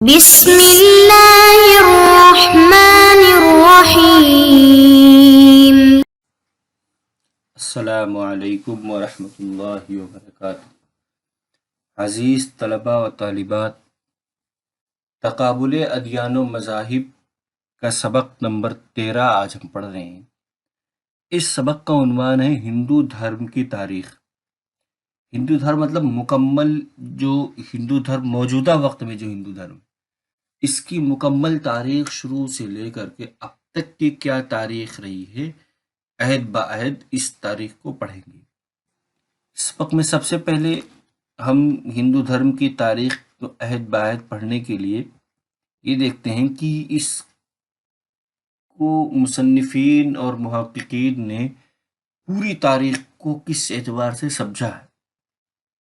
بسم اللہ الرحمن الرحیم۔ السلام علیکم ورحمۃ اللہ وبرکاتہ۔ عزیز طلباء و طالبات، تقابل ادیان و مذاہب کا سبق نمبر 13 آج ہم پڑھ رہے ہیں۔ اس سبق کا عنوان ہے ہندو دھرم کی تاریخ۔ ہندو دھرم مطلب مکمل جو ہندو دھرم موجودہ وقت میں جو ہندو دھرم اس کی مکمل تاریخ شروع سے لے کر کے اب تک کی کیا تاریخ رہی ہے، عہد بعہد اس تاریخ کو پڑھیں گے۔ اس وقت میں سب سے پہلے ہم ہندو دھرم کی تاریخ کو عہد بعہد پڑھنے کے لیے یہ دیکھتے ہیں کہ اس کو مصنفین اور محققین نے پوری تاریخ کو کس اعتبار سے سمجھا ہے،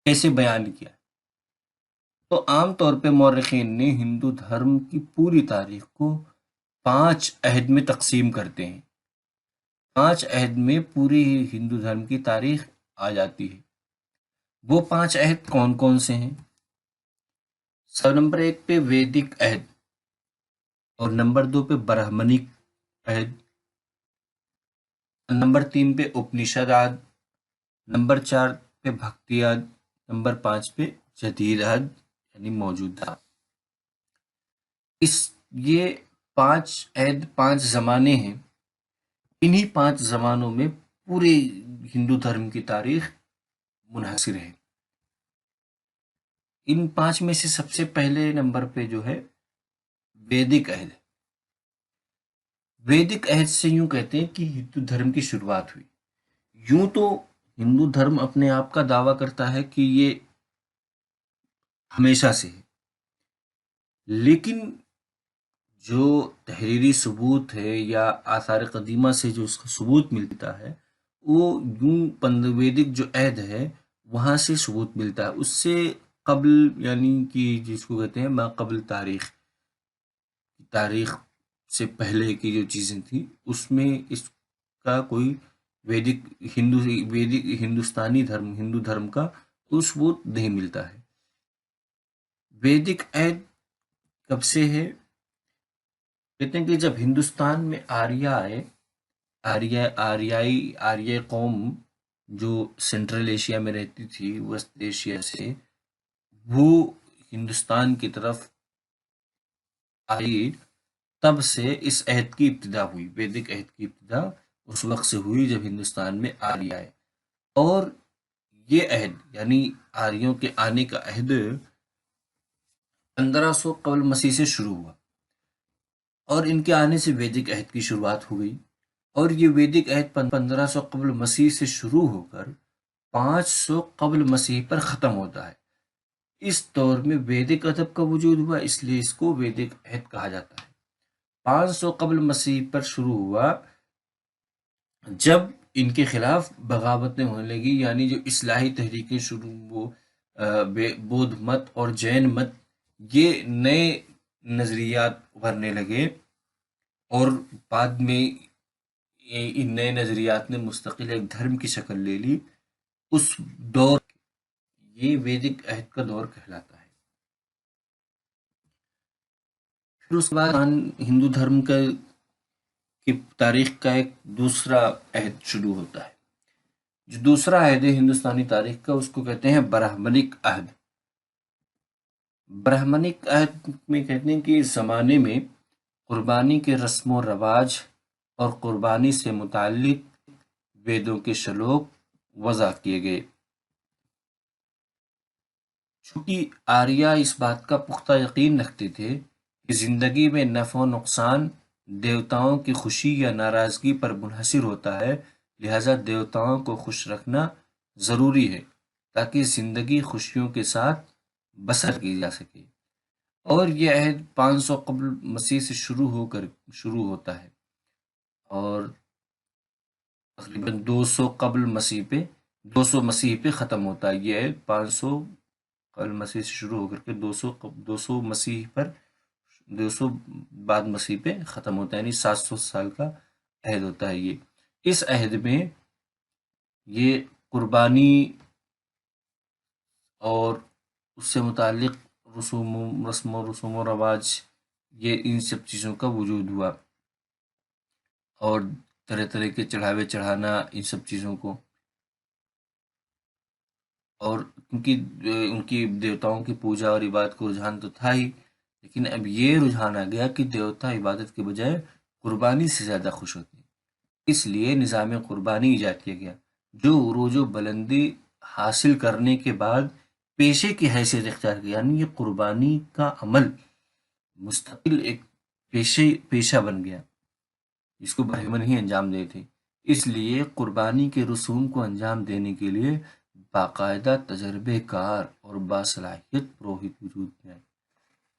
کیسے بیان کیا۔ تو عام طور پہ مورخین نے ہندو دھرم کی پوری تاریخ کو 5 عہد میں تقسیم کرتے ہیں۔ 5 عہد میں پوری ہندو دھرم کی تاریخ آ جاتی ہے۔ وہ 5 عہد کون کون سے ہیں؟ سب نمبر 1 پہ ویدک عہد، اور نمبر 2 پہ برہمنک عہد، نمبر 3 پہ اپنشد عہد، نمبر 4 پہ بھکتی عہد، نمبر 5 پہ جدید عہد یعنی موجودہ۔ یہ 5 عہد 5 زمانے ہیں۔ انہی 5 زمانوں میں پورے ہندو دھرم کی تاریخ منحصر ہے۔ ان 5 میں سے سب سے پہلے نمبر پہ جو ہے ویدک عہد۔ ویدک عہد سے یوں کہتے ہیں کہ ہندو دھرم کی شروعات ہوئی۔ یوں تو ہندو دھرم اپنے آپ کا دعویٰ کرتا ہے کہ یہ ہمیشہ سے ہے، لیکن جو تحریری ثبوت ہے یا آثار قدیمہ سے جو اس کا ثبوت ملتا ہے وہ یوں ویدک جو عہد ہے وہاں سے ثبوت ملتا ہے۔ اس سے قبل یعنی کہ جس کو کہتے ہیں ما قبل تاریخ سے پہلے کی جو چیزیں تھیں اس میں اس کا کوئی ہندوستانی دھرم ہندو دھرم کا کوئی ثبوت نہیں ملتا ہے۔ ویدک عہد کب سے ہے؟ کہتے ہیں کہ جب ہندوستان میں آریائی قوم جو سینٹرل ایشیا میں رہتی تھی، وسط ایشیا سے، وہ ہندوستان کی طرف آئی، تب سے اس عہد کی ابتدا ہوئی۔ ویدک عہد کی ابتدا اس وقت سے ہوئی جب ہندوستان میں آریہ آئے، اور یہ عہد یعنی آریوں کے آنے کا عہد 1500 قبل مسیح سے شروع ہوا، اور ان کے آنے سے ویدک عہد کی شروعات ہو گئی۔ اور یہ ویدک عہد 1500 قبل مسیح سے شروع ہو کر 500 قبل مسیح پر ختم ہوتا ہے۔ اس دور میں ویدک ادب کا وجود ہوا، اس لیے اس کو ویدک عہد کہا جاتا ہے۔ 500 قبل مسیح پر شروع ہوا جب ان کے خلاف بغاوتیں ہونے لگی، یعنی جو اصلاحی تحریکیں شروع وہ بودھ مت اور جین مت، یہ نئے نظریات ابھرنے لگے، اور بعد میں ان نئے نظریات نے مستقل ایک دھرم کی شکل لے لی۔ اس دور یہ ویدک عہد کا دور کہلاتا ہے۔ پھر اس کے بعد ہندو دھرم کی تاریخ کا ایک دوسرا عہد شروع ہوتا ہے۔ جو دوسرا عہد ہے ہندوستانی تاریخ کا اس کو کہتے ہیں برہمنک عہد۔ برہمنک عہد میں کہتے ہیں کہ اس زمانے میں قربانی کے رسم و رواج اور قربانی سے متعلق ویدوں کے شلوک وضع کیے گئے۔ چونکہ آریہ اس بات کا پختہ یقین رکھتے تھے کہ زندگی میں نفع و نقصان دیوتاؤں کی خوشی یا ناراضگی پر منحصر ہوتا ہے، لہذا دیوتاؤں کو خوش رکھنا ضروری ہے تاکہ زندگی خوشیوں کے ساتھ بسر کی جا سکے۔ اور یہ عہد 500 قبل مسیح سے شروع ہوتا ہے، اور تقریباً 200 قبل مسیح پہ 200 مسیح پہ ختم ہوتا ہے۔ یہ عہد 500 قبل مسیح سے شروع ہو کر کے 200 مسیح پر 200 بعد مسیح پہ ختم ہوتا ہے، یعنی 700 سال کا عہد ہوتا ہے یہ۔ اس عہد میں یہ قربانی اور اس سے متعلق رسم و رواج، یہ ان سب چیزوں کا وجود ہوا، اور طرح طرح کے چڑھاوے چڑھانا ان سب چیزوں کو، اور ان کی دیوتاؤں کی پوجا اور عبادت کو رجحان تو تھا ہی، لیکن اب یہ رجحان آ گیا کہ دیوتا عبادت کے بجائے قربانی سے زیادہ خوش ہوتے ہیں، اس لیے نظام قربانی ایجاد کیا گیا، جو عروج و بلندی حاصل کرنے کے بعد پیشے کی حیثیت اختیار کی، یعنی یہ قربانی کا عمل مستقل ایک پیشہ بن گیا، جس کو برہمن ہی انجام دیتے تھے، اس لیے قربانی کے رسوم کو انجام دینے کے لیے باقاعدہ تجربے کار اور باصلاحیت پروہت وجود میں آئے۔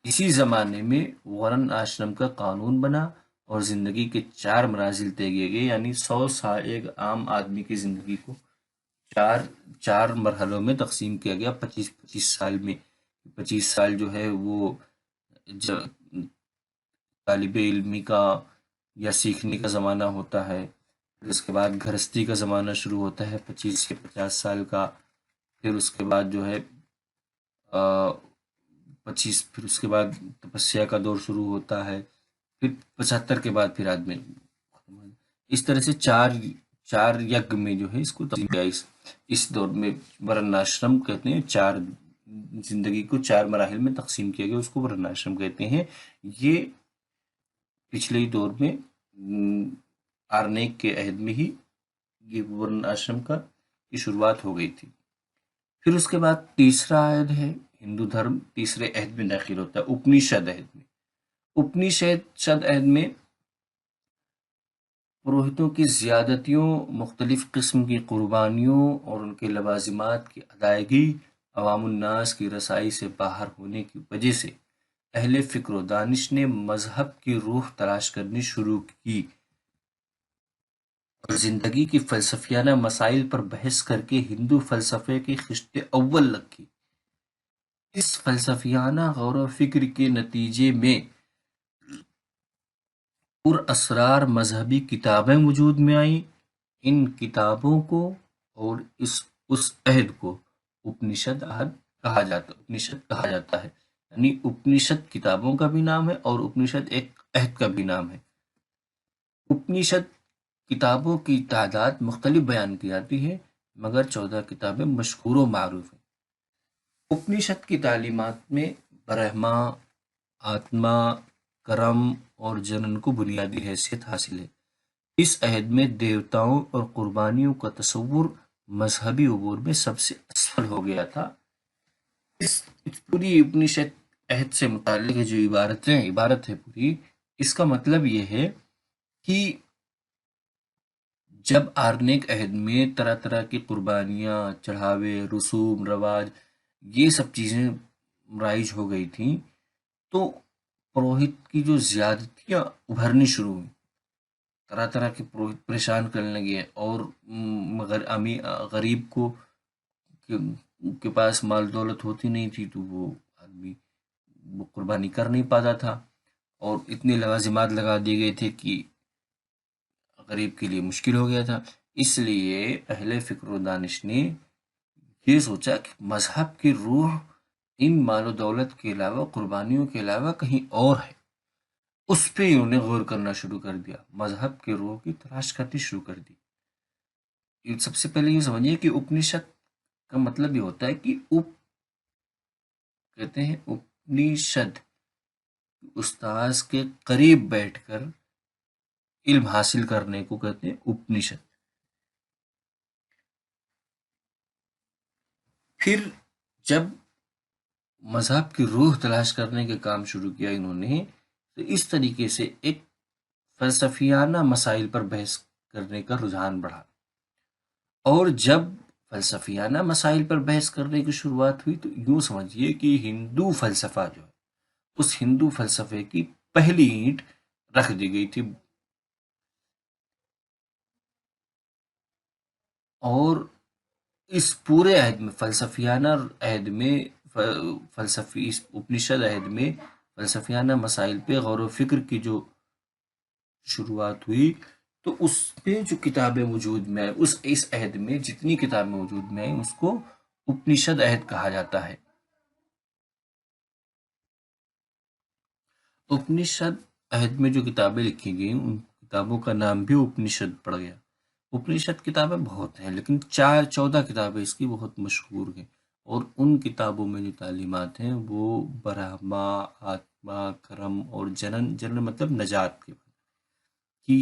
اسی زمانے میں ورن آشرم کا قانون بنا اور زندگی کے 4 منازل طے کیے گئے، یعنی 100 سال ایک عام آدمی کی زندگی کو چار مرحلوں میں تقسیم کیا گیا، 25 سال میں، 25 سال جو ہے وہ طالب علمی کا یا سیکھنے کا زمانہ ہوتا ہے، پھر اس کے بعد گھرستی کا زمانہ شروع ہوتا ہے 25 سے 50 سال کا، پھر اس کے بعد جو ہے 25، پھر اس کے بعد تپسیا کا دور شروع ہوتا ہے، پھر 75 کے بعد پھر آدمی، اس طرح سے چار یگ میں جو ہے اس کو تقسیم کیا، اس دور میں ورناشرم کہتے ہیں، زندگی کو 4 مراحل میں تقسیم کیا گیا، اس کو ورناشرم کہتے ہیں۔ یہ پچھلے دور میں آرنیک کے عہد میں ہی یہ ورن آشرم کی شروعات ہو گئی تھی۔ پھر اس کے بعد تیسرا عہد ہے ہندو دھرم، تیسرے عہد میں داخل ہوتا ہے اپنیشد عہد میں۔ اپنیشد عہد میں پروہتوں کی زیادتیوں، مختلف قسم کی قربانیوں اور ان کے لوازمات کی ادائیگی عوام الناس کی رسائی سے باہر ہونے کی وجہ سے اہل فکر و دانش نے مذہب کی روح تلاش کرنی شروع کی اور زندگی کی فلسفیانہ مسائل پر بحث کر کے ہندو فلسفے کی خشت اول رکھی۔ اس فلسفیانہ غور و فکر کے نتیجے میں پر اسرار مذہبی کتابیں وجود میں آئیں۔ ان کتابوں کو اور اس عہد کو اپنیشد کہا جاتا ہے، یعنی اپنیشد کتابوں کا بھی نام ہے اور اپنیشد ایک عہد کا بھی نام ہے۔ اپنیشد کتابوں کی تعداد مختلف بیان کی جاتی ہے، مگر 14 کتابیں مشہور و معروف ہیں۔ اپنیشد کی تعلیمات میں برہما، آتما، کرم اور جنن کو بنیادی حیثیت حاصل ہے۔ اس عہد میں دیوتاؤں اور قربانیوں کا تصور مذہبی امور میں سب سے اسفل ہو گیا تھا۔ اس پوری اپنیشد عہد سے متعلق جو عبارت ہے پوری، اس کا مطلب یہ ہے کہ جب آرنیک عہد میں طرح طرح کی قربانیاں، چڑھاوے، رسوم رواج، یہ سب چیزیں رائج ہو گئی تھیں، تو پروہت کی جو زیادتیاں ابھرنی شروع ہوئی، طرح طرح کے پروہت پریشان کرنے لگے، اور غریب کو کے پاس مال دولت ہوتی نہیں تھی تو وہ آدمی وہ قربانی کر نہیں پاتا تھا، اور اتنے لوازمات لگا دیے گئے تھے کہ غریب کے لیے مشکل ہو گیا تھا۔ اس لیے اہل فکر و دانش نے یہ سوچا کہ مذہب کی روح ان مال و دولت کے علاوہ، قربانیوں کے علاوہ کہیں اور ہے، اس پہ انہوں نے غور کرنا شروع کر دیا، مذہب کے روح کی تلاش کرنی شروع کر دی۔ سب سے پہلے یہ سمجھیے کہ اپنیشد کا مطلب یہ ہوتا ہے کہ کہتے ہیں اپنیشد، استاذ کے قریب بیٹھ کر علم حاصل کرنے کو کہتے ہیں اپنیشد۔ پھر جب مذہب کی روح تلاش کرنے کے کام شروع کیا انہوں نے، تو اس طریقے سے ایک فلسفیانہ مسائل پر بحث کرنے کا رجحان بڑھا، اور جب فلسفیانہ مسائل پر بحث کرنے کی شروعات ہوئی تو یوں سمجھیے کہ ہندو فلسفہ جو ہے، اس ہندو فلسفے کی پہلی اینٹ رکھ دی گئی تھی، اور اس پورے عہد میں، فلسفیانہ عہد میں، اس اپنیشد عہد میں فلسفیانہ مسائل پہ غور و فکر کی جو شروعات ہوئی، تو اس پہ جو کتابیں وجود میں آئیں، اس عہد میں جتنی کتابیں وجود میں آئیں، اس کو اپنیشد عہد کہا جاتا ہے۔ اپنشد عہد میں جو کتابیں لکھی گئیں ان کتابوں کا نام بھی اپنشد پڑ گیا۔ اپنشد کتابیں بہت ہیں لیکن 14 کتابیں اس کی بہت مشہور ہیں، اور ان کتابوں میں جو تعلیمات ہیں وہ برہما، آتما، کرم اور جنن مطلب نجات کے کی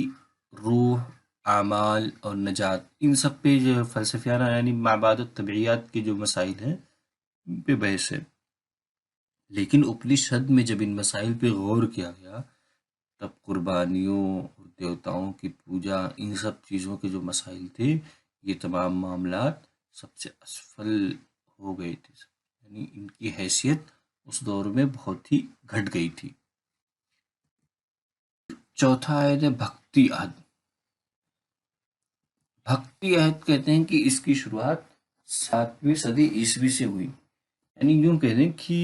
روح، اعمال اور نجات، ان سب پہ جو فلسفیانہ یعنی مابعد الطبعیات کے جو مسائل ہیں ان پہ بحث ہے۔ لیکن اپنشد میں جب ان مسائل پہ غور کیا گیا تب قربانیوں اور دیوتاؤں کی پوجا، ان سب چیزوں کے جو مسائل تھے، یہ تمام معاملات سب سے اسفل ہو گئے تھے، یعنی ان کی حیثیت اس دور میں بہت ہی گھٹ گئی تھی۔ چوتھا عہد ہے بھکتی عہد۔ بھکتی عہد کہتے ہیں کہ اس کی شروعات 7ویں صدی عیسوی سے ہوئی، یعنی یوں کہہ دیں کہ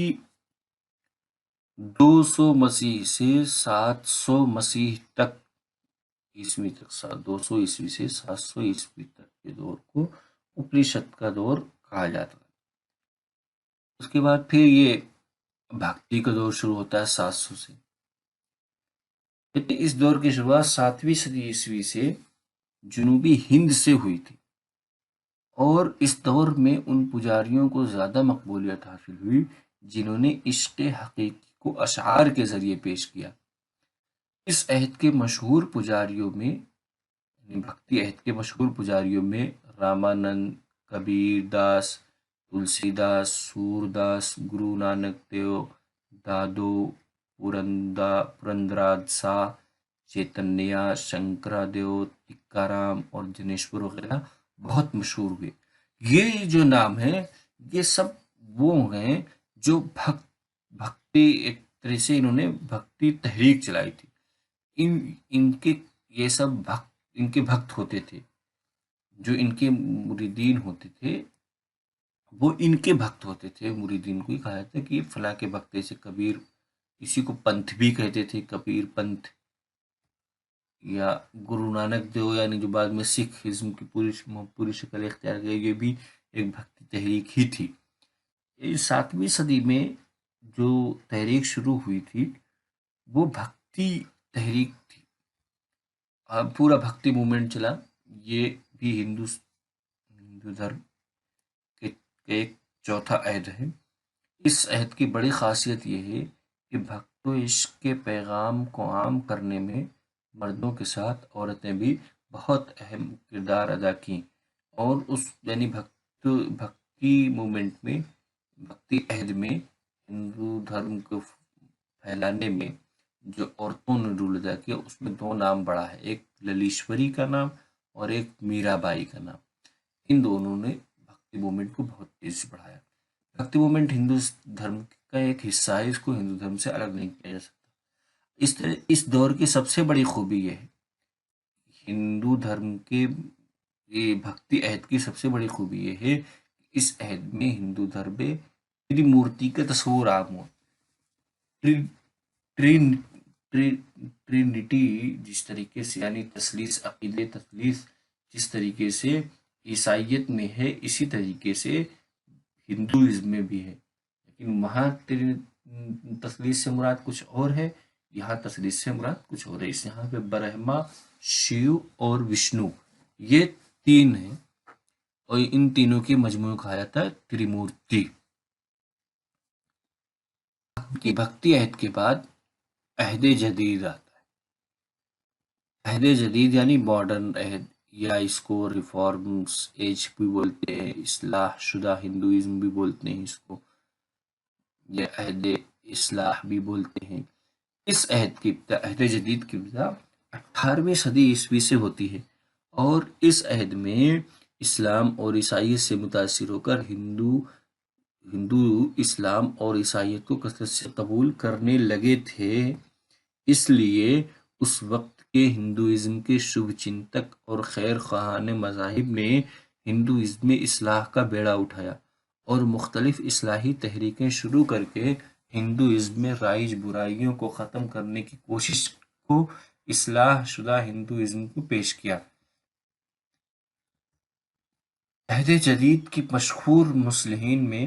200 مسیح سے 700 مسیح تک، عیسوی تک 200 عیسوی سے 700 عیسوی تک کے دور کو اپنشد کا دور کہا جاتا ہے۔ اس کے بعد پھر یہ بھکتی کا دور شروع ہوتا ہے 700 سے۔ اس دور کی شروعات 7ویں صدی عیسوی سے جنوبی ہند سے ہوئی تھی، اور اس دور میں ان پجاریوں کو زیادہ مقبولیت حاصل ہوئی جنہوں نے عشق حقیقی کو اشعار کے ذریعے پیش کیا۔ اس عہد کے مشہور پجاریوں میں، یعنی بھکتی عہد کے مشہور پجاریوں میں رامانند، کبیر داس، تلسی داس، سور داس، گرو نانک دیو، دادو، پرندراداسا، چیتنیا، شنکرا دیو، تکارام اور جنیشور وغیرہ بہت مشہور ہوئے۔ یہ جو نام ہیں یہ سب وہ ہیں جو بھکتی، ایک طرح سے انہوں نے بھکتی تحریک چلائی تھی۔ ان کے یہ سب ان کے بھکت ہوتے تھے، جو ان کے مریدین ہوتے تھے وہ ان کے بھکت ہوتے تھے۔ مریدین کو ہی کہا جاتا ہے کہ فلاں کے بھکت، جیسے کبیر، کسی کو پنتھ بھی کہتے تھے، کبیر پنتھ، یا گرو نانک دیو یعنی جو بعد میں سکھ ازم کی پوری شکل اختیار کی، یہ بھی ایک بھکتی تحریک ہی تھی۔ 7ویں صدی میں جو تحریک شروع ہوئی تھی وہ بھکتی تحریک تھی، پورا بھکتی موومنٹ چلا۔ یہ بھی ہندو دھرم کے ایک چوتھا عہد ہے۔ اس عہد کی بڑی خاصیت یہ ہے کہ بھکت و عشق کے پیغام کو عام کرنے میں مردوں کے ساتھ عورتیں بھی بہت اہم کردار ادا کیں، اور اس یعنی بھکتی موومنٹ میں، بھکتی عہد میں ہندو دھرم کو پھیلانے میں جو عورتوں نے رول ادا کیا اس میں 2 نام بڑا ہے، ایک للیشوری کا نام اور ایک میرا بائی کا نام۔ ان دونوں نے بھکتی موومنٹ کو بہت تیزی سے بڑھایا۔ بھکتی موومنٹ ہندو دھرم کا ایک حصہ ہے، اس کو ہندو دھرم سے الگ نہیں کیا جا سکتا۔ اس دور کی سب سے بڑی خوبی یہ ہے، ہندو دھرم کے یہ بھکتی عہد کی سب سے بڑی خوبی یہ ہے کہ اس عہد میں ہندو دھرم میں تریمورتی کا تصور عام ہوا۔ ٹرینٹی جس طریقے سے، یعنی تثلیث، عقیدہ تثلیث جس طریقے سے عیسائیت میں ہے، اسی طریقے سے ہندوازم میں بھی ہے، لیکن وہاں تثلیث سے مراد کچھ اور ہے، یہاں تثلیث سے مراد کچھ اور ہے۔ اس یہاں پہ برہما، شیو اور وشنو یہ 3 ہیں، اور ان تینوں کے مجموعے کہا جاتا ہے تریمورتی۔ بھکتی عہد کے بعد عہد جدید آتا ہے۔ عہد جدید یعنی ماڈرن عہد، یا اس کو ریفارمز ایج بھی بولتے ہیں، اصلاح شدہ ہندوازم بھی بولتے ہیں اس کو، یا عہد اصلاح بھی بولتے ہیں۔ اس عہد جدید کی ابتدا 18ویں صدی عیسوی سے ہوتی ہے، اور اس عہد میں اسلام اور عیسائیت سے متاثر ہو کر ہندو اسلام اور عیسائیت کو کثرت سے قبول کرنے لگے تھے۔ اس لیے اس وقت کے ہندوازم کے شبھ چنتک اور خیر خواہان مذاہب نے ہندوازم میں اصلاح کا بیڑا اٹھایا، اور مختلف اصلاحی تحریکیں شروع کر کے ہندوازم میں رائج برائیوں کو ختم کرنے کی کوشش کو اصلاح شدہ ہندوازم کو پیش کیا۔ عہد جدید کی مشہور مصلحین میں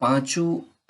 5